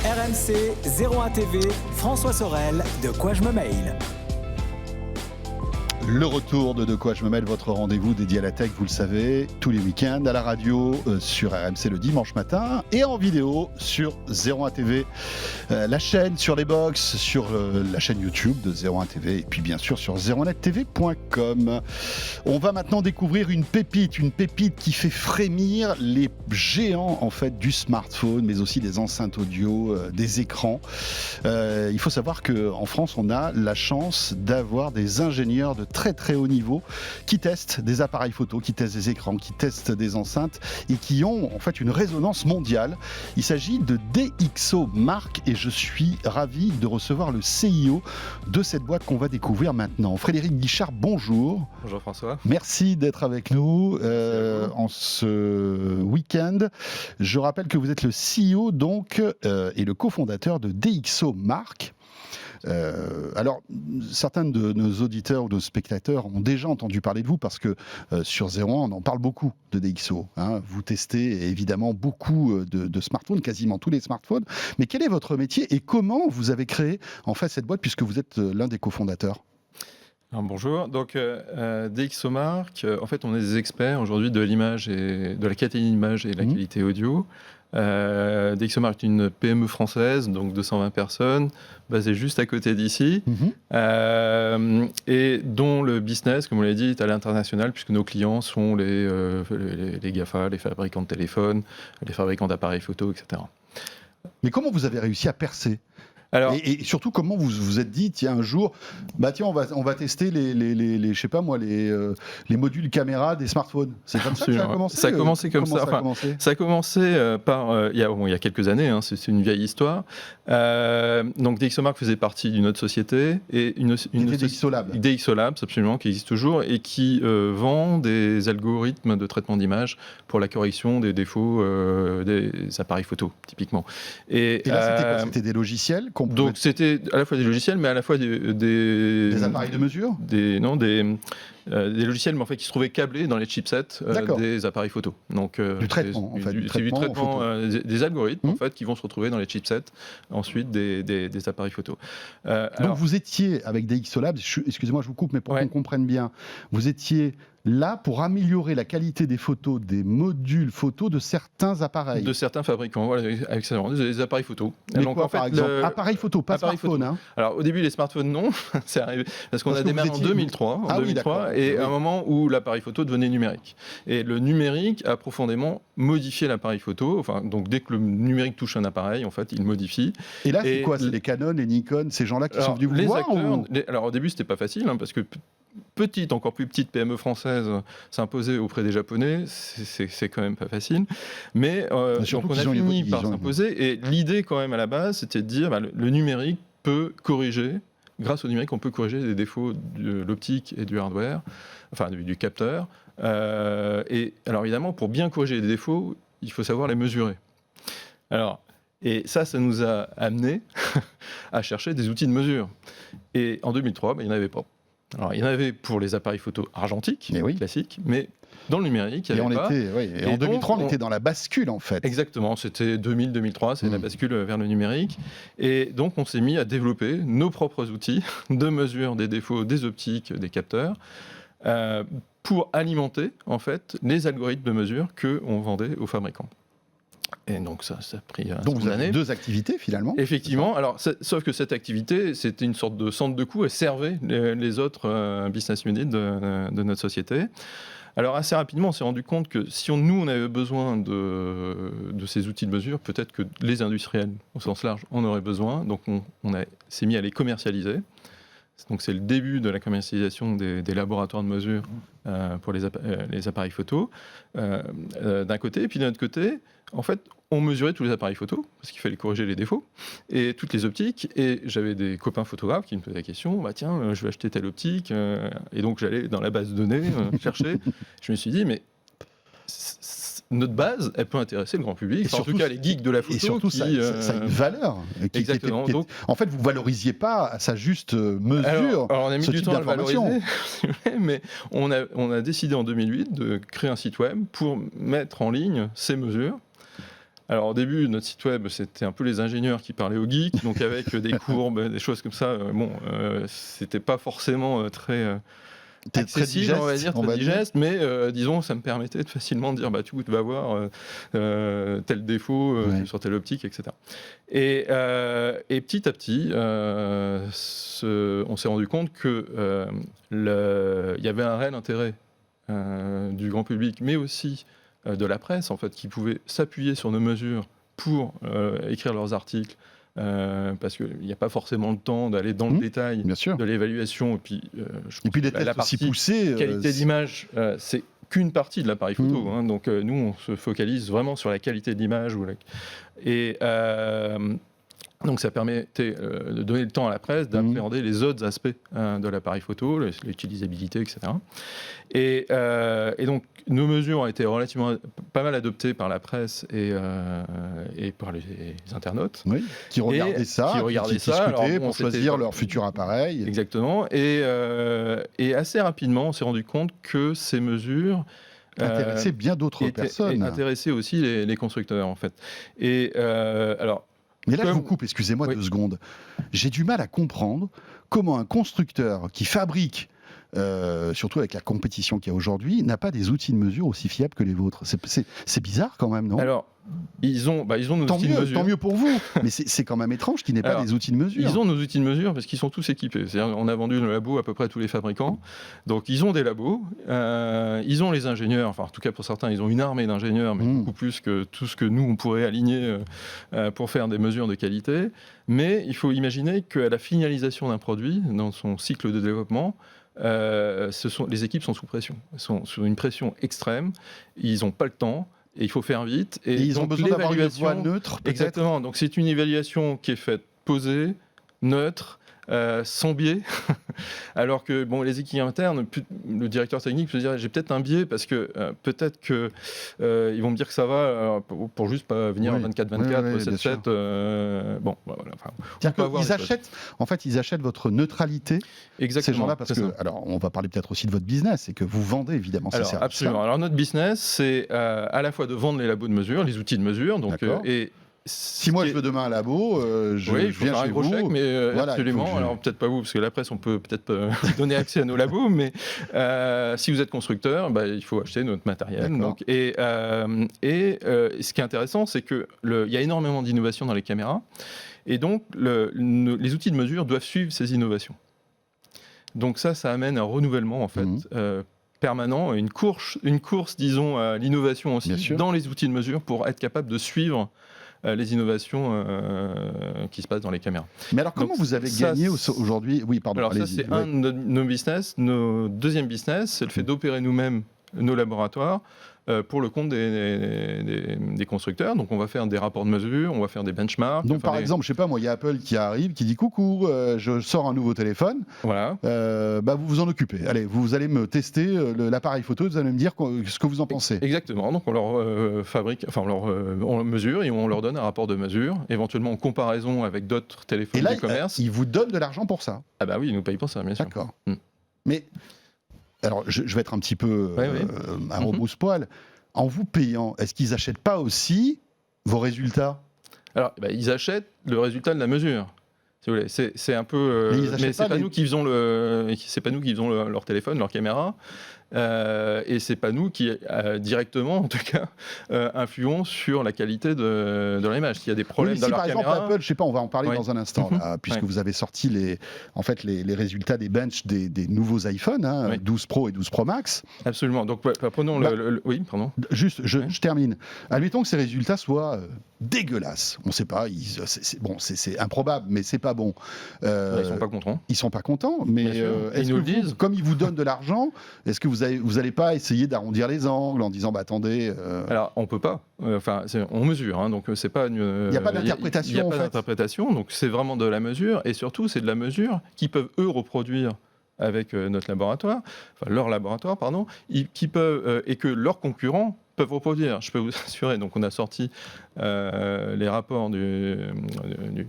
RMC 01 TV, François Sorel, De quoi je me mail. Le retour de quoi je me mêle, votre rendez-vous dédié à la tech, vous le savez, tous les week-ends à la radio sur RMC le dimanche matin et en vidéo sur 01 TV, la chaîne sur les box, sur la chaîne YouTube de 01 TV et puis bien sûr sur 01nettv.com. On va maintenant découvrir une pépite qui fait frémir les géants en fait du smartphone, mais aussi des enceintes audio, des écrans. Il faut savoir qu'en France, on a la chance d'avoir des ingénieurs de très haut niveau qui testent des appareils photo, qui testent des écrans, qui testent des enceintes et qui ont en fait une résonance mondiale. Il s'agit de DxOMark et je suis ravi de recevoir le CIO de cette boîte qu'on va découvrir maintenant. Frédéric Guichard, bonjour. Bonjour François. Merci d'être avec nous en ce week-end. Je rappelle que vous êtes le CEO donc et le cofondateur de DxOMark. Alors, certains de nos auditeurs ou de nos spectateurs ont déjà entendu parler de vous parce que sur 01, on en parle beaucoup de DxO. Vous testez évidemment beaucoup de smartphones, quasiment tous les smartphones. Mais quel est votre métier et comment vous avez créé en fait cette boîte puisque vous êtes l'un des cofondateurs ? Alors, bonjour. Donc, DxOMark, en fait, on est des experts aujourd'hui de l'image et de la qualité d'image et de la qualité audio. DxOMark est une PME française, donc 220 personnes, basée juste à côté d'ici, et dont le business, comme on l'a dit, est à l'international, puisque nos clients sont les GAFA, les fabricants de téléphones, les fabricants d'appareils photo, etc. Mais comment vous avez réussi à percer ? Alors, et surtout, comment vous vous êtes dit, tiens, un jour, on va tester les je sais pas moi, les modules caméra des smartphones. C'est comme ça que ça a commencé. Ça a commencé comme ça. Ça a commencé par il y a quelques années. C'est une vieille histoire. Donc DxOMark faisait partie d'une autre société et une DxOLabs, absolument, qui existe toujours et qui vend des algorithmes de traitement d'image pour la correction des défauts des appareils photo, typiquement. Et là, c'était quoi ? C'était des logiciels. Donc c'était à la fois des logiciels, mais à la fois des appareils de mesure. Des logiciels, mais en fait qui se trouvaient câblés dans les chipsets des appareils photo. Donc du traitement, en fait, du traitement des algorithmes en fait qui vont se retrouver dans les chipsets ensuite des appareils photo. Donc vous étiez avec DxOLabs, excusez-moi, je vous coupe, mais pour qu'on comprenne bien, vous étiez là pour améliorer la qualité des photos, des modules photos de certains appareils. De certains fabricants, voilà, excellent, des appareils photo. Mais donc, quoi, par exemple appareil photo, pas smartphone. Alors au début les smartphones non, c'est arrivé parce qu'on a démarré en 2003, et à un moment où l'appareil photo devenait numérique. Et le numérique a profondément modifié l'appareil photo. Enfin, donc dès que le numérique touche un appareil, en fait, il modifie. Et là, c'est quoi ? C'est les Canon, les Nikon, ces gens-là qui sont venus vous voir Alors au début, c'était pas facile parce que encore plus petite PME française s'imposer auprès des Japonais, c'est quand même pas facile. Mais donc on a fini par s'imposer. Et l'idée quand même à la base, c'était de dire le numérique peut corriger, grâce au numérique, on peut corriger des défauts de l'optique et du hardware, enfin du capteur. Et alors évidemment, pour bien corriger les défauts, il faut savoir les mesurer. Et ça nous a amené à chercher des outils de mesure. Et en 2003, il n'y en avait pas. Alors, il y en avait pour les appareils photo argentiques, classiques, mais dans le numérique, il n'y avait pas. Et en 2003, on était dans la bascule, en fait. Exactement, c'était 2000-2003, c'est la bascule vers le numérique. Et donc, on s'est mis à développer nos propres outils de mesure des défauts des optiques, des capteurs, pour alimenter, en fait, les algorithmes de mesure qu'on vendait aux fabricants. Et donc ça a pris donc vous avez deux activités finalement. Effectivement. Alors sauf que cette activité, c'était une sorte de centre de coût et servait les autres business units de notre société. Alors assez rapidement, on s'est rendu compte que si nous on avait besoin de ces outils de mesure, peut-être que les industriels au sens large en auraient besoin. Donc on s'est mis à les commercialiser. Donc c'est le début de la commercialisation des laboratoires de mesure pour les appareils photo d'un côté, et puis d'un autre côté, en fait, on mesurait tous les appareils photo parce qu'il fallait corriger les défauts et toutes les optiques. Et j'avais des copains photographes qui me posaient la question, tiens, je vais acheter telle optique, et donc j'allais dans la base de données chercher. Je me suis dit, mais notre base, elle peut intéresser le grand public, en tout cas les geeks de la photo. Et surtout, ça a une valeur. Exactement. Donc, en fait, vous ne valorisiez pas à sa juste mesure. Alors on a mis du temps à le valoriser, mais on a décidé en 2008 de créer un site web pour mettre en ligne ces mesures Alors au début, notre site web, c'était un peu les ingénieurs qui parlaient aux geeks, donc avec des courbes, des choses comme ça. C'était pas forcément très accessible, on va dire, très digeste, mais disons, ça me permettait de facilement dire, tu vas voir tel défaut sur telle optique, etc. Et petit à petit, on s'est rendu compte que il y avait un réel intérêt du grand public, mais aussi de la presse, en fait, qui pouvait s'appuyer sur nos mesures pour écrire leurs articles, parce qu'il n'y a pas forcément le temps d'aller dans le détail de l'évaluation. Et puis des tests aussi poussés. Qualité d'image, c'est qu'une partie de l'appareil photo. Donc nous, on se focalise vraiment sur la qualité de l'image. Donc ça permettait de donner le temps à la presse d'appréhender les autres aspects de l'appareil photo, l'utilisabilité, etc. Et donc nos mesures ont été relativement pas mal adoptées par la presse et par les internautes. Oui, qui regardaient qui discutaient pour choisir leur futur appareil. Exactement. Et assez rapidement, on s'est rendu compte que ces mesures intéressaient bien d'autres personnes. Intéressaient aussi les constructeurs, en fait. Et alors. Mais là, je vous coupe, excusez-moi 2 secondes. J'ai du mal à comprendre comment un constructeur qui fabrique, surtout avec la compétition qu'il y a aujourd'hui, n'a pas des outils de mesure aussi fiables que les vôtres. C'est bizarre quand même, non ? Alors, ils ont nos outils de mesure. Tant mieux pour vous, mais c'est quand même étrange qu'ils n'aient pas des outils de mesure. Ils ont nos outils de mesure parce qu'ils sont tous équipés. C'est-à-dire, on a vendu nos labos à peu près tous les fabricants. Donc, ils ont des labos, ils ont les ingénieurs, enfin, en tout cas pour certains, ils ont une armée d'ingénieurs, mais beaucoup plus que tout ce que nous, on pourrait aligner pour faire des mesures de qualité. Mais il faut imaginer qu'à la finalisation d'un produit, dans son cycle de développement, les équipes sont sous pression. Elles sont sous une pression extrême. Ils n'ont pas le temps. Et il faut faire vite. Et ils ont besoin d'avoir une voie neutre, peut-être. Exactement. Donc c'est une évaluation qui est faite posée, neutre, sans biais. Alors que les équipes internes, le directeur technique peut se dire j'ai peut-être un biais parce que peut-être que ils vont me dire que ça va pour juste pas venir en 24/24, 7/7. Ils achètent votre neutralité. Exactement. Ces gens-là, parce que alors on va parler peut-être aussi de votre business, c'est que vous vendez évidemment ces services. Absolument. Alors notre business, c'est à la fois de vendre les labos de mesure, les outils de mesure, donc si moi je veux demain un labo, je viens chez un gros vous. Chèque, mais absolument. Alors peut-être pas vous, parce que la presse, on peut peut-être donner accès à nos labos, mais si vous êtes constructeur, il faut acheter notre matériel. Donc, ce qui est intéressant, c'est qu'il y a énormément d'innovations dans les caméras, et donc les outils de mesure doivent suivre ces innovations. Donc ça amène un renouvellement en fait. Permanent, une course, disons, à l'innovation aussi dans les outils de mesure pour être capable de suivre les innovations qui se passent dans les caméras. Mais alors comment vous avez gagné aujourd'hui ? Oui, pardon. Alors ça, c'est un de nos business. Nos deuxième business, c'est le fait d'opérer nous-mêmes nos laboratoires pour le compte des constructeurs. Donc on va faire des rapports de mesure, on va faire des benchmarks. Donc par exemple, je sais pas moi, il y a Apple qui arrive, qui dit coucou, je sors un nouveau téléphone. Voilà. Vous vous en occupez. Allez, vous allez me tester l'appareil photo, vous allez me dire ce que vous en pensez. Exactement. Donc on leur on mesure et on leur donne un rapport de mesure, éventuellement en comparaison avec d'autres téléphones du commerce. Ils vous donnent de l'argent pour ça. Ah bah oui, ils nous payent pour ça, bien sûr. D'accord. Mais alors, je vais être un petit peu un rebrousse-poil. En vous payant, est-ce qu'ils n'achètent pas aussi vos résultats ? Alors, ils achètent le résultat de la mesure. Si vous voulez. C'est un peu. Mais c'est pas nous qui faisons leur téléphone, leur caméra. Et c'est pas nous qui directement, en tout cas, influons sur la qualité de leur image. S'il y a des problèmes dans leur caméra. Par exemple, Apple, je sais pas, on va en parler dans un instant, là, puisque vous avez sorti les résultats des benches des nouveaux iPhones, 12 Pro et 12 Pro Max. Absolument. Donc prenons oui, pardon. Juste, je termine. Admettons que ces résultats soient dégueulasses. On ne sait pas. C'est improbable, mais c'est pas bon. Ils sont pas contents. Ils sont pas contents, mais ils nous le disent. Comme ils vous donnent de l'argent, est-ce que vous n'allez pas essayer d'arrondir les angles en disant attendez. Alors on peut pas. On mesure, donc c'est pas. Il n'y a pas d'interprétation. Il n'y a pas d'interprétation, donc c'est vraiment de la mesure, et surtout c'est de la mesure qu'ils peuvent eux reproduire avec notre laboratoire, leur laboratoire, pardon, qui peuvent et que leurs concurrents peuvent reproduire. Je peux vous assurer. Donc on a sorti les rapports du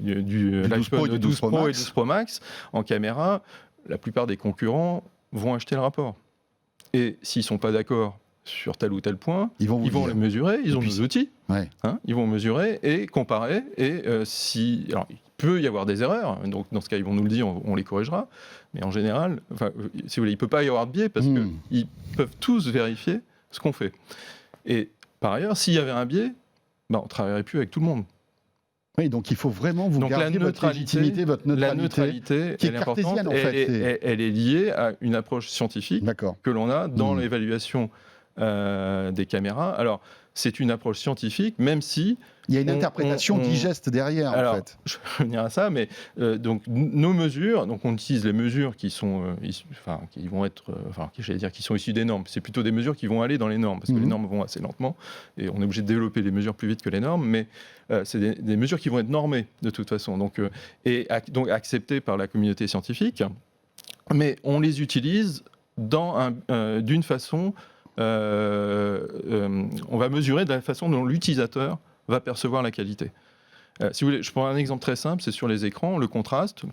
12 Pro et 12 Pro Max en caméra. La plupart des concurrents vont acheter le rapport. Et s'ils ne sont pas d'accord sur tel ou tel point, Ils vont les mesurer, ils ont puis, nos outils, ouais. Ils vont mesurer et comparer, et si... Alors, il peut y avoir des erreurs, donc dans ce cas, ils vont nous le dire, on les corrigera, mais en général, si vous voulez, il ne peut pas y avoir de biais, parce qu'ils peuvent tous vérifier ce qu'on fait. Et par ailleurs, s'il y avait un biais, on ne travaillerait plus avec tout le monde. Oui, donc il faut vraiment vous garder votre légitimité, votre neutralité. La neutralité, qui est elle est importante, cartésienne, en fait. elle est liée à une approche scientifique que l'on a dans l'évaluation des caméras. Alors, c'est une approche scientifique, même si... Il y a une interprétation digeste derrière, en fait. Je vais revenir à ça, mais donc, nos mesures, donc on utilise les mesures qui sont, qui vont être, qui sont issues des normes. C'est plutôt des mesures qui vont aller dans les normes, parce que les normes vont assez lentement, et on est obligé de développer les mesures plus vite que les normes, mais c'est des mesures qui vont être normées, de toute façon, donc acceptées par la communauté scientifique, mais on les utilise d'une façon... on va mesurer de la façon dont l'utilisateur va percevoir la qualité. Si vous voulez, je prends un exemple très simple, c'est sur les écrans, le contraste.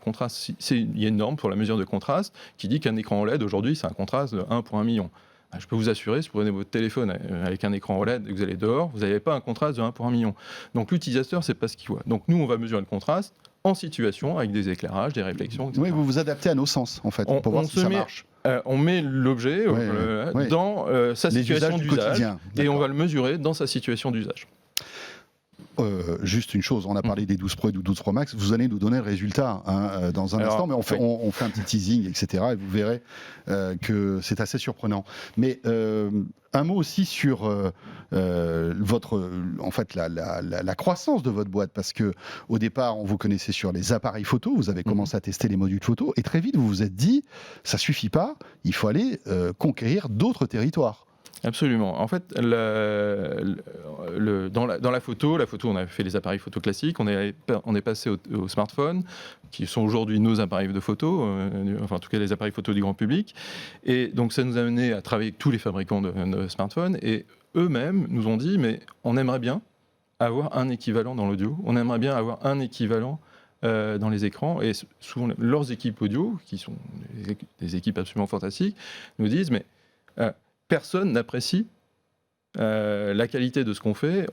Il y a une norme pour la mesure de contraste qui dit qu'un écran OLED, aujourd'hui, c'est un contraste de 1 pour 1 million. Je peux vous assurer, si vous prenez votre téléphone avec un écran OLED et que vous allez dehors, vous n'avez pas un contraste de 1 pour 1 million. Donc l'utilisateur, c'est pas ce qu'il voit. Donc nous, on va mesurer le contraste en situation, avec des éclairages, des réflexions, etc. Oui, vous vous adaptez à nos sens, en fait, pour voir si ça marche. On met l'objet dans sa situation d'usage et on va le mesurer dans sa situation d'usage. Juste une chose, on a parlé des 12 Pro et du 12 Pro Max, vous allez nous donner le résultat dans un instant, mais on fait un petit teasing, etc. Et vous verrez que c'est assez surprenant. Mais un mot aussi sur en fait, la croissance de votre boîte, parce que au départ, on vous connaissait sur les appareils photo, vous avez commencé à tester les modules photo, et très vite, vous vous êtes dit, ça suffit pas, il faut aller conquérir d'autres territoires. Absolument. En fait, dans la photo, on a fait les appareils photo classiques, on est passé aux smartphones, qui sont aujourd'hui nos appareils de photo, en tout cas les appareils photo du grand public. Et donc ça nous a mené à travailler avec tous les fabricants de smartphones, et eux-mêmes nous ont dit, mais on aimerait bien avoir un équivalent dans l'audio, on aimerait bien avoir un équivalent dans les écrans, et souvent leurs équipes audio, qui sont des équipes absolument fantastiques, nous disent, mais... personne n'apprécie la qualité de ce qu'on fait.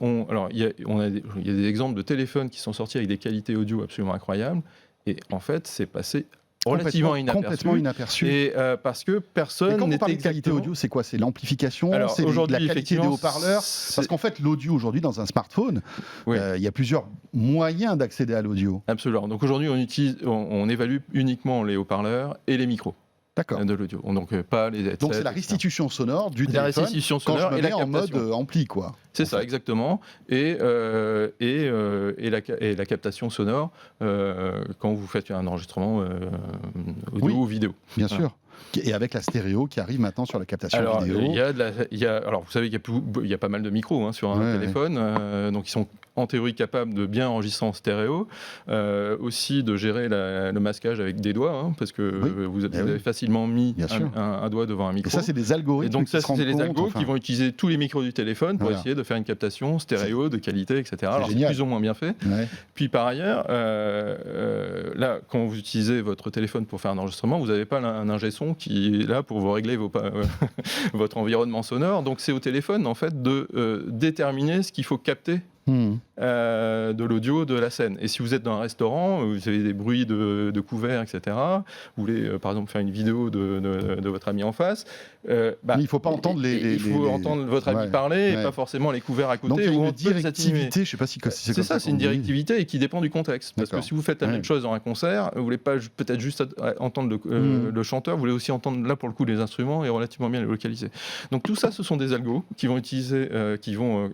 Il y a des exemples de téléphones qui sont sortis avec des qualités audio absolument incroyables. Et en fait, c'est passé relativement inaperçu. Et parce que personne quand n'était vous parlez de qualité audio, c'est quoi? C'est l'amplification? C'est la qualité des haut-parleurs? Parce qu'en fait, l'audio aujourd'hui dans un smartphone, il y a plusieurs moyens d'accéder à l'audio. Absolument. Donc aujourd'hui, on évalue uniquement les haut-parleurs et les micros. De l'audio. Donc pas les headsets. Donc c'est la restitution sonore du téléphone. La restitution sonore quand je me mets en mode ampli, quoi. C'est ça, exactement. Et la captation sonore quand vous faites un enregistrement audio ou vidéo. Bien sûr. Et avec la stéréo qui arrive maintenant sur la captation vidéo. Alors vous savez qu'il y a pas mal de micros sur un téléphone, donc ils sont en théorie capables de bien enregistrer en stéréo, aussi de gérer le masquage avec des doigts, parce que vous avez facilement mis un doigt devant un micro. Et ça, c'est des algorithmes. Et donc ça, c'est les algos qui vont utiliser tous les micros du téléphone pour essayer de faire une captation stéréo de qualité, etc. Alors c'est plus ou moins bien fait. Puis par ailleurs, là, quand vous utilisez votre téléphone pour faire un enregistrement, vous n'avez pas un ingé son qui est là pour vous régler votre environnement sonore. Donc c'est au téléphone, en fait, de déterminer ce qu'il faut capter de l'audio de la scène. Et si vous êtes dans un restaurant, vous avez des bruits de couverts, etc., vous voulez par exemple faire une vidéo de votre ami en face, il ne faut pas entendre il faut entendre votre ami parler et pas forcément les couverts à côté. Donc il y a une directivité, je ne sais pas si c'est comme ça. C'est une directivité et qui dépend du contexte. Parce que si vous faites la même chose dans un concert, vous ne voulez pas peut-être juste entendre le chanteur, vous voulez aussi entendre là pour le coup les instruments et relativement bien les localiser. Donc tout ça, ce sont des algos qui vont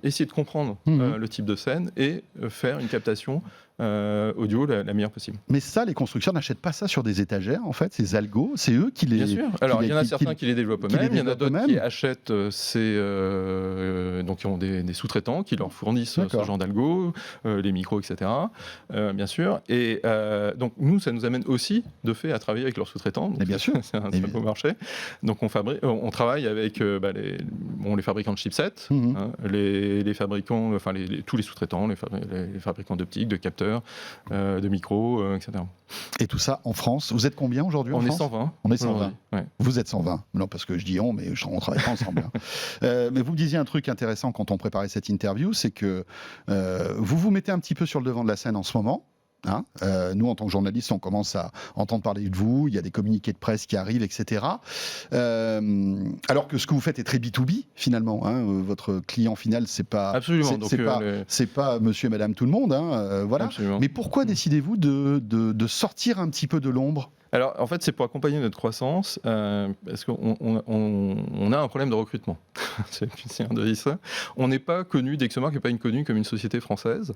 essayer de comprendre le type de scène et faire une captation audio la meilleure possible. Mais ça, les constructeurs n'achètent pas ça sur des étagères, en fait, ces algos, c'est eux qui les... Bien sûr. Alors, il y en a certains qui les développent eux-mêmes, il y en a d'autres qui achètent donc qui ont des sous-traitants qui leur fournissent ce genre d'algos, les micros, etc. Bien sûr. Et donc, nous, ça nous amène aussi, de fait, à travailler avec leurs sous-traitants. Bien sûr. C'est un très beau marché. Donc, on travaille avec les fabricants de chipsets, les fabricants, tous les sous-traitants, les fabricants d'optiques, de capteurs, de micros, etc. Et tout ça en France. Vous êtes combien aujourd'hui en On est France ? 120. On est 120. Ouais. Vous êtes 120. Non, parce que je dis on, mais on travaille pas ensemble. Mais vous me disiez un truc intéressant quand on préparait cette interview, c'est que vous vous mettez un petit peu sur le devant de la scène en ce moment. Nous, en tant que journalistes, on commence à entendre parler de vous, il y a des communiqués de presse qui arrivent, etc. Alors que ce que vous faites est très B2B, finalement. Votre client final, c'est pas, absolument. c'est pas monsieur et madame tout le monde. Voilà. Absolument. Mais pourquoi décidez-vous de sortir un petit peu de l'ombre ? Alors, en fait, c'est pour accompagner notre croissance, parce qu'on a un problème de recrutement. c'est un de ça. On n'est pas connu, Dexomark n'est pas connue comme une société française.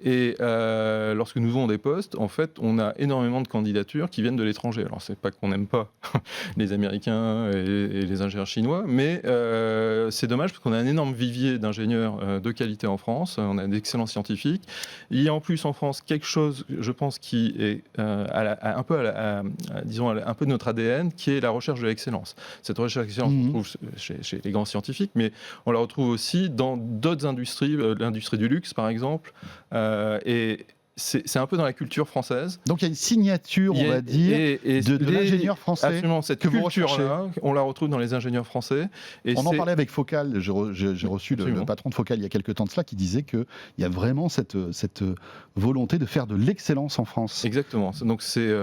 Et lorsque nous ouvrons des postes, en fait, on a énormément de candidatures qui viennent de l'étranger. Alors, c'est pas qu'on n'aime pas les Américains et les ingénieurs chinois, mais c'est dommage parce qu'on a un énorme vivier d'ingénieurs de qualité en France. On a d'excellents scientifiques. Il y a en plus en France quelque chose, je pense, qui est un peu disons un peu de notre ADN, qui est la recherche de l'excellence. Cette recherche de l'excellence, on trouve chez les grands scientifiques, mais on la retrouve aussi dans d'autres industries, l'industrie du luxe par exemple, et c'est un peu dans la culture française. Donc il y a une signature, on va dire, de l'ingénieur français. Absolument, cette culture-là, on la retrouve dans les ingénieurs français. Et on en parlait avec Focal, j'ai reçu le patron de Focal il y a quelques temps de cela, qui disait qu'il y a vraiment cette volonté de faire de l'excellence en France. Exactement, donc c'est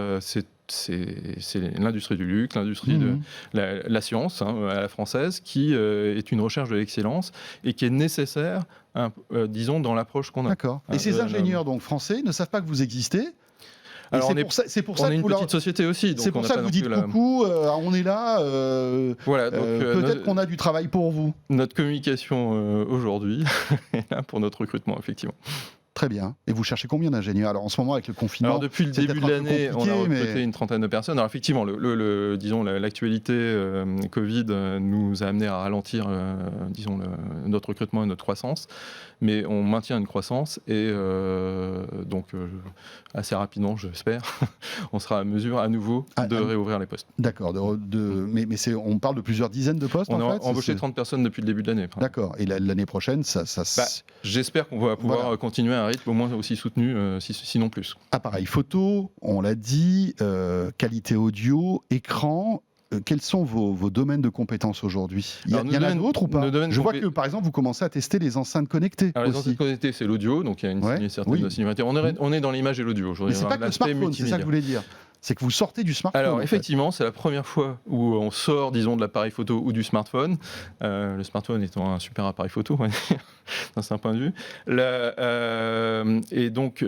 l'industrie du luxe, l'industrie de la science à la française, qui est une recherche de l'excellence et qui est nécessaire, disons, dans l'approche qu'on a. D'accord. Et ces ingénieurs donc français ne savent pas que vous existez. Alors on est une petite société aussi. C'est pour ça que vous dites coucou, on est là. Voilà, peut-être qu'on a du travail pour vous. Notre communication aujourd'hui est là pour notre recrutement, effectivement. Très bien. Et vous cherchez combien d'ingénieurs ? Alors en ce moment, avec le confinement, alors depuis le début de l'année, on a recruté une trentaine de personnes. Alors effectivement, disons l'actualité Covid nous a amené à ralentir, disons notre recrutement et notre croissance, mais on maintient une croissance et donc assez rapidement, j'espère, on sera à mesure à nouveau de réouvrir les postes. D'accord. Mais on parle de plusieurs dizaines de postes. On en a fait, embauché 30 personnes depuis le début de l'année. D'accord. Et l'année prochaine, j'espère qu'on va pouvoir continuer à un rythme au moins aussi soutenu, sinon plus. Appareil photo, on l'a dit, qualité audio, écran. Quels sont vos domaines de compétences aujourd'hui ? Il y en a d'autres ou pas ? Je vois que, par exemple, vous commencez à tester les enceintes connectées. Alors, les enceintes connectées, c'est l'audio, donc il y a une certaine similarité. On est dans l'image et l'audio aujourd'hui. Mais c'est pas que le smartphone, c'est ça que je voulais dire. C'est que vous sortez du smartphone. Alors effectivement, c'est la première fois où on sort, disons, de l'appareil photo ou du smartphone. Le smartphone étant un super appareil photo, on va dire, d'un certain point de vue. Et donc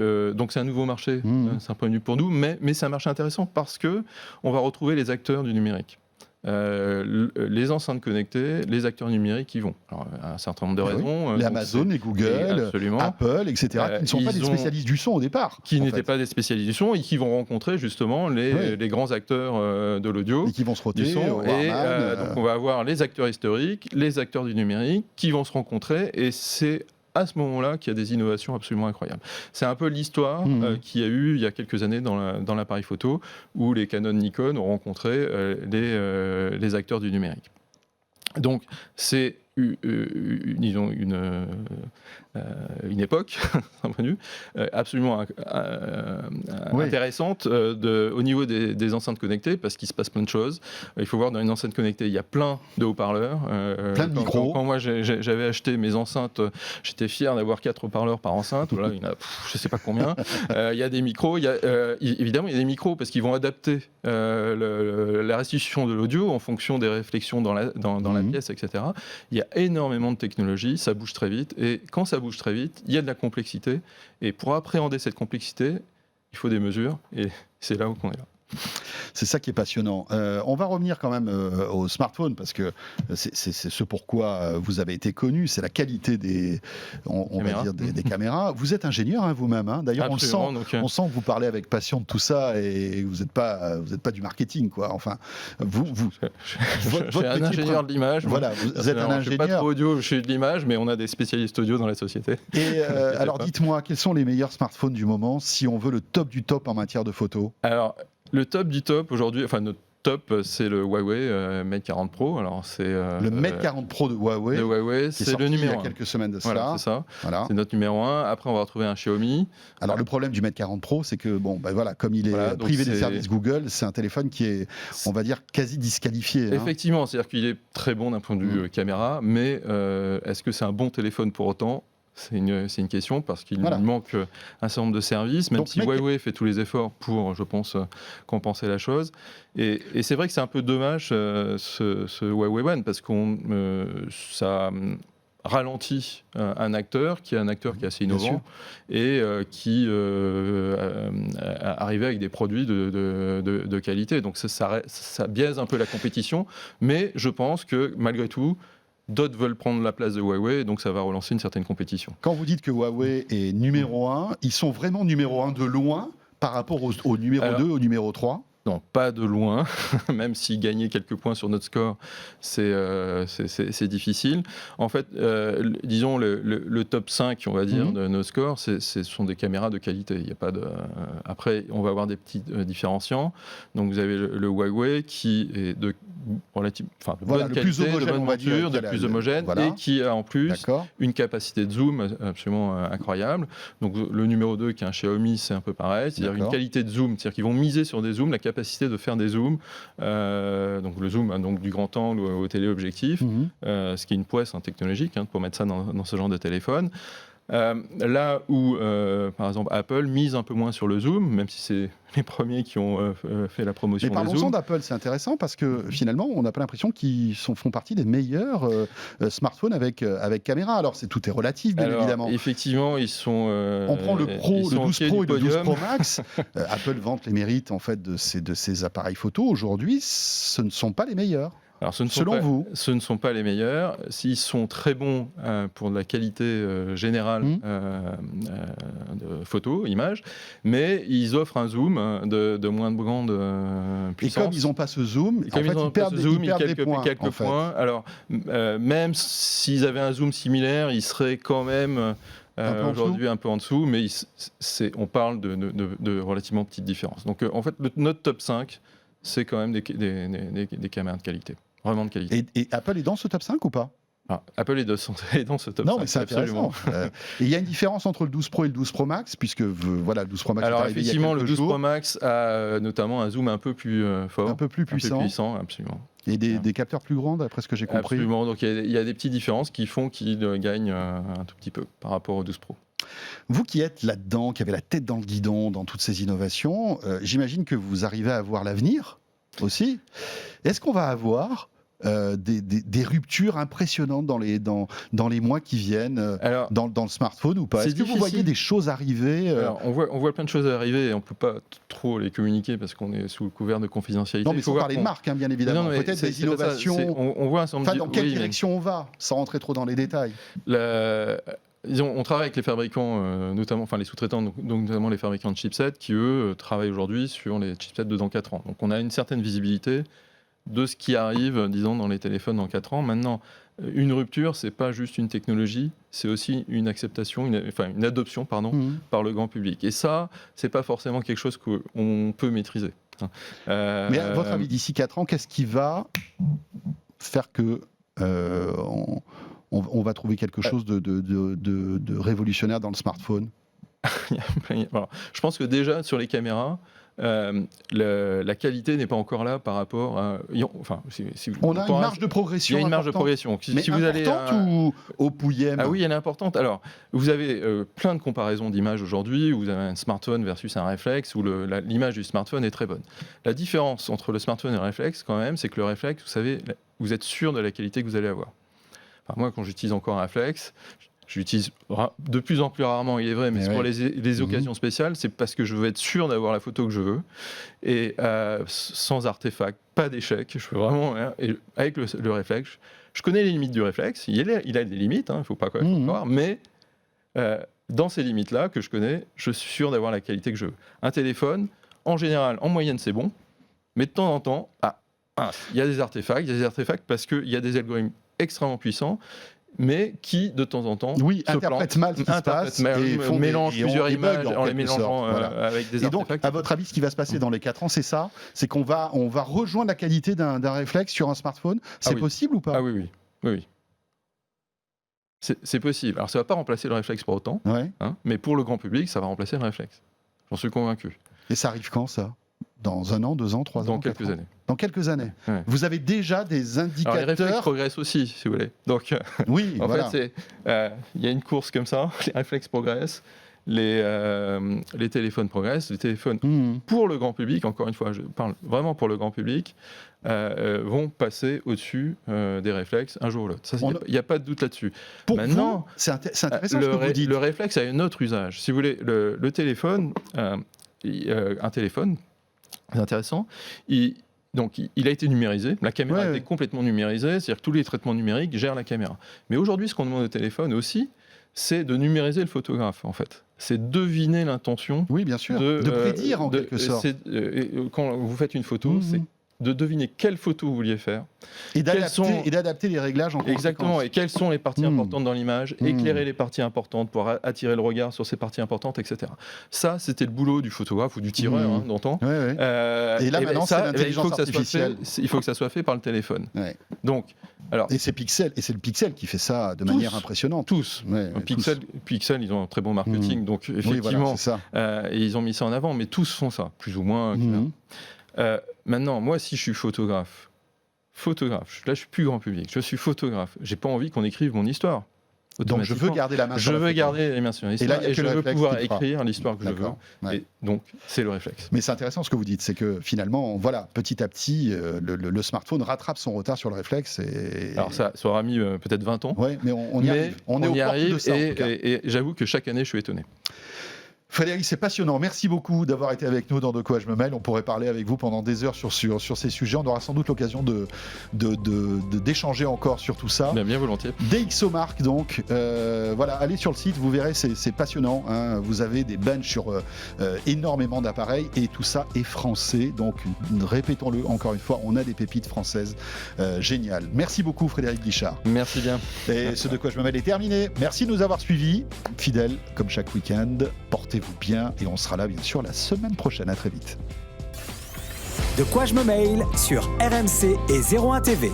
c'est un nouveau marché, d'un certain point de vue pour nous, mais c'est un marché intéressant parce que on va retrouver les acteurs du numérique. Les enceintes connectées, les acteurs numériques y vont. Alors, un certain nombre de raisons. Les Amazon, les Google, Apple, etc., qui ne sont pas des spécialistes du son au départ. Qui n'étaient pas des spécialistes du son et qui vont rencontrer justement les grands acteurs de l'audio. Et qui vont se roter. Donc on va avoir les acteurs historiques, les acteurs du numérique qui vont se rencontrer et c'est à ce moment-là qu'il y a des innovations absolument incroyables. C'est un peu l'histoire qu'il y a eu il y a quelques années dans l'appareil photo, où les Canon Nikon ont rencontré les acteurs du numérique. Donc, c'est disons une époque absolument intéressante au niveau des enceintes connectées, parce qu'il se passe plein de choses. Il faut voir, dans une enceinte connectée, il y a plein de haut-parleurs. Plein de micros. Quand moi j'avais acheté mes enceintes, j'étais fier d'avoir 4 haut-parleurs par enceinte. Voilà, il y en a je ne sais pas combien. Il y a des micros. Évidemment, il y a des micros parce qu'ils vont adapter la restitution de l'audio en fonction des réflexions dans la pièce, etc. Il y a énormément de technologies, ça bouge très vite, et quand ça bouge très vite, il y a de la complexité, et pour appréhender cette complexité, il faut des mesures, et c'est là où on est là. C'est ça qui est passionnant. On va revenir quand même au smartphone, parce que c'est ce pourquoi vous avez été connu, c'est la qualité des caméras. Vous êtes ingénieur vous-même, hein. D'ailleurs on sent que vous parlez avec passion de tout ça, et vous n'êtes pas du marketing, quoi. Enfin, je suis un ingénieur de l'image. Voilà, vous êtes un ingénieur. Je suis pas trop audio, je suis de l'image, mais on a des spécialistes audio dans la société. Et alors dites-moi, quels sont les meilleurs smartphones du moment si on veut le top du top en matière de photo ? Alors, le top du top aujourd'hui, enfin top, c'est le Huawei Mate 40 Pro. Alors, c'est, Le Mate 40 Pro de Huawei, qui est c'est sorti le numéro il y a 1. quelques semaines de cela. Voilà, c'est ça. Voilà. C'est notre numéro 1. Après, on va retrouver un Xiaomi. Alors le problème du Mate 40 Pro, c'est que comme il est Voilà, donc privé des c'est- services Google, c'est un téléphone qui est, on va dire, quasi disqualifié. Hein. Effectivement, c'est-à-dire qu'il est très bon d'un point de vue caméra, mais est-ce que c'est un bon téléphone pour autant ? C'est une question parce qu'il Voilà. manque un certain nombre de services, même Donc, si Huawei fait tous les efforts pour, je pense, compenser la chose. Et c'est vrai que c'est un peu dommage ce Huawei One parce ça ralentit un acteur qui est assez Bien innovant et qui arrivait avec des produits de qualité. Donc ça biaise un peu la compétition, mais je pense que malgré tout, d'autres veulent prendre la place de Huawei, donc ça va relancer une certaine compétition. Quand vous dites que Huawei est numéro 1, ils sont vraiment numéro 1 de loin par rapport au numéro 2, au numéro 3 ? Non, pas de loin, même si gagner quelques points sur notre score, c'est difficile. En fait, disons, le top 5, on va dire, de nos scores, ce sont des caméras de qualité. Il y a pas de... Après, on va avoir des petits différenciants. Donc, vous avez le Huawei qui est de bonne qualité, plus homogène, de bonne on va dire, monture, de plus homogène, et qui a en plus une capacité de zoom absolument incroyable. Donc, le numéro 2, qui est un Xiaomi, c'est un peu pareil. C'est-à-dire une qualité de zoom, c'est-à-dire qu'ils vont miser sur des zooms, la capacité de faire des zooms, donc le zoom donc du grand angle au téléobjectif, ce qui est une prouesse technologique pour mettre ça dans ce genre de téléphone. Là où, par exemple, Apple mise un peu moins sur le zoom, même si c'est les premiers qui ont fait la promotion du zoom. Mais parlons-en d'Apple, c'est intéressant parce que finalement, on n'a pas l'impression qu'ils font partie des meilleurs smartphones avec caméra. Alors, tout est relatif, bien évidemment. Effectivement, ils sont... on prend le Pro, le 12 Pro et le 12 Pro Max. Apple vante les mérites en fait, de ces appareils photo. Aujourd'hui, ce ne sont pas les meilleurs. Alors, selon vous, ce ne sont pas les meilleurs. S'ils sont très bons pour de la qualité générale de photos, images, mais ils offrent un zoom de moins de grande puissance. Et comme ils n'ont pas ce zoom, en fait, ils perdent des points. Quelques points. Alors, même s'ils avaient un zoom similaire, ils seraient quand même... aujourd'hui un peu en dessous, mais on parle de relativement petites différences. Donc en fait, notre top 5, c'est quand même des caméras de qualité. Vraiment de qualité. Et Apple est dans ce top 5 ou pas ? Apple est dans ce top 5. Non, mais c'est absolument. Il y a une différence entre le 12 Pro et le 12 Pro Max, puisque le 12 Pro Max Alors, est arrivé effectivement, il y a le 12 jours. Pro Max a notamment un zoom un peu plus fort. Un peu plus puissant. Absolument. Et des capteurs plus grands, d'après ce que j'ai compris. Absolument. Donc, il y a des petites différences qui font qu'il gagne un tout petit peu par rapport au 12 Pro. Vous qui êtes là-dedans, qui avez la tête dans le guidon dans toutes ces innovations, j'imagine que vous arrivez à voir l'avenir aussi. Est-ce qu'on va avoir des ruptures impressionnantes dans les mois qui viennent dans le smartphone ou pas ? Est-ce que vous voyez des choses arriver Alors, on voit plein de choses arriver et on ne peut pas trop les communiquer parce qu'on est sous le couvert de confidentialité. Non, mais il faut parler de marque, bien évidemment. Non, peut-être des innovations. On voit un certain nombre dans quelle direction on va, sans rentrer trop dans les détails. On travaille avec les fabricants, notamment, les sous-traitants, donc notamment les fabricants de chipsets, qui eux travaillent aujourd'hui sur les chipsets de dans 4 ans. Donc on a une certaine visibilité de ce qui arrive, disons, dans les téléphones dans 4 ans. Maintenant, une rupture, c'est pas juste une technologie, c'est aussi une acceptation, une adoption, par le grand public. Et ça, c'est pas forcément quelque chose qu'on peut maîtriser. Mais à votre avis, d'ici 4 ans, qu'est-ce qui va faire que on va trouver quelque chose de révolutionnaire dans le smartphone ? Alors, je pense que déjà, sur les caméras, la qualité n'est pas encore là par rapport à... on a une marge de progression. Il y a une marge de progression. Mais si vous importante ou au pouillème ? Ah oui, elle est importante. Alors, vous avez plein de comparaisons d'images aujourd'hui. Vous avez un smartphone versus un réflexe où l'image du smartphone est très bonne. La différence entre le smartphone et le réflexe, quand même, c'est que le réflexe, vous savez, vous êtes sûr de la qualité que vous allez avoir. Moi, quand j'utilise encore un réflexe, je l'utilise de plus en plus rarement, il est vrai, mais c'est pour les occasions spéciales, c'est parce que je veux être sûr d'avoir la photo que je veux, et sans artefact, pas d'échec, je veux vraiment, et avec le réflexe, je connais les limites du réflexe, il a des limites, il ne faut pas croire, mais dans ces limites-là que je connais, je suis sûr d'avoir la qualité que je veux. Un téléphone, en général, en moyenne, c'est bon, mais de temps en temps, il y a des artefacts parce qu'il y a des algorithmes extrêmement puissants mais qui, de temps en temps, interprètent mal ce qui se passe et mélange plusieurs images en les mélangeant avec des artefacts. Et donc, à votre avis, ce qui va se passer dans les 4 ans, c'est ça? C'est qu'on va rejoindre la qualité d'un réflexe sur un smartphone? C'est possible ou pas? Ah oui. C'est possible. Alors, ça ne va pas remplacer le réflexe pour autant, mais pour le grand public, ça va remplacer le réflexe. J'en suis convaincu. Et ça arrive quand, ça? Dans 1 an, 2 ans, 3 ans? Dans quelques années. Dans quelques années. Ouais. Vous avez déjà des indicateurs. Alors, les réflexes progressent aussi, si vous voulez. Donc, oui, en fait, il y a une course comme ça. Les réflexes progressent, les téléphones progressent. Les téléphones, pour le grand public, encore une fois, je parle vraiment pour le grand public, vont passer au-dessus des réflexes un jour ou l'autre. Il n'y a pas de doute là-dessus. Maintenant, c'est intéressant ce que vous dites. Le réflexe a un autre usage. Si vous voulez, le téléphone, un téléphone, c'est intéressant, il a été numérisé, la caméra a été complètement numérisée, c'est-à-dire que tous les traitements numériques gèrent la caméra. Mais aujourd'hui, ce qu'on demande au téléphone aussi, c'est de numériser le photographe, en fait. C'est deviner l'intention. Oui, bien sûr. De prédire, en quelque sorte. Quand vous faites une photo, c'est de deviner quelle photo vous vouliez faire. Et d'adapter les réglages en conséquence. Exactement, et quelles sont les parties importantes dans l'image, éclairer les parties importantes pour attirer le regard sur ces parties importantes, etc. Ça, c'était le boulot du photographe ou du tireur, d'antan. Et là, maintenant, c'est l'intelligence artificielle. Il faut que ça soit fait par le téléphone. Donc, et c'est le Pixel qui fait ça de manière impressionnante. Tous. Pixel, ils ont un très bon marketing, donc effectivement, et ils ont mis ça en avant, mais tous font ça, plus ou moins. Maintenant, moi, si je suis photographe, là, je suis plus grand public, je suis photographe, j'ai pas envie qu'on écrive mon histoire. Donc, je veux garder la main sur la photo. Je veux garder la main sur l'histoire et je veux pouvoir écrire l'histoire que je veux. Et donc, c'est le réflexe. Mais c'est intéressant ce que vous dites, c'est que finalement, voilà, petit à petit, le smartphone rattrape son retard sur le réflexe. Alors, ça aura mis peut-être 20 ans. Oui, mais on y arrive. On est au portes de ça, et j'avoue que chaque année, je suis étonné. Frédéric, c'est passionnant. Merci beaucoup d'avoir été avec nous dans De quoi je me mêle. On pourrait parler avec vous pendant des heures sur ces sujets. On aura sans doute l'occasion d'échanger encore sur tout ça. Bien volontiers. DxOMark, donc. Voilà, allez sur le site, vous verrez, c'est passionnant. Vous avez des benches sur énormément d'appareils et tout ça est français. Donc, répétons-le encore une fois, on a des pépites françaises géniales. Merci beaucoup, Frédéric Guichard. Merci bien. Et ce De quoi je me mêle est terminé. Merci de nous avoir suivis. Fidèles, comme chaque week-end. Portez-vous bien et on sera là bien sûr la semaine prochaine. À très vite. De quoi je me mail sur RMC et 01 TV.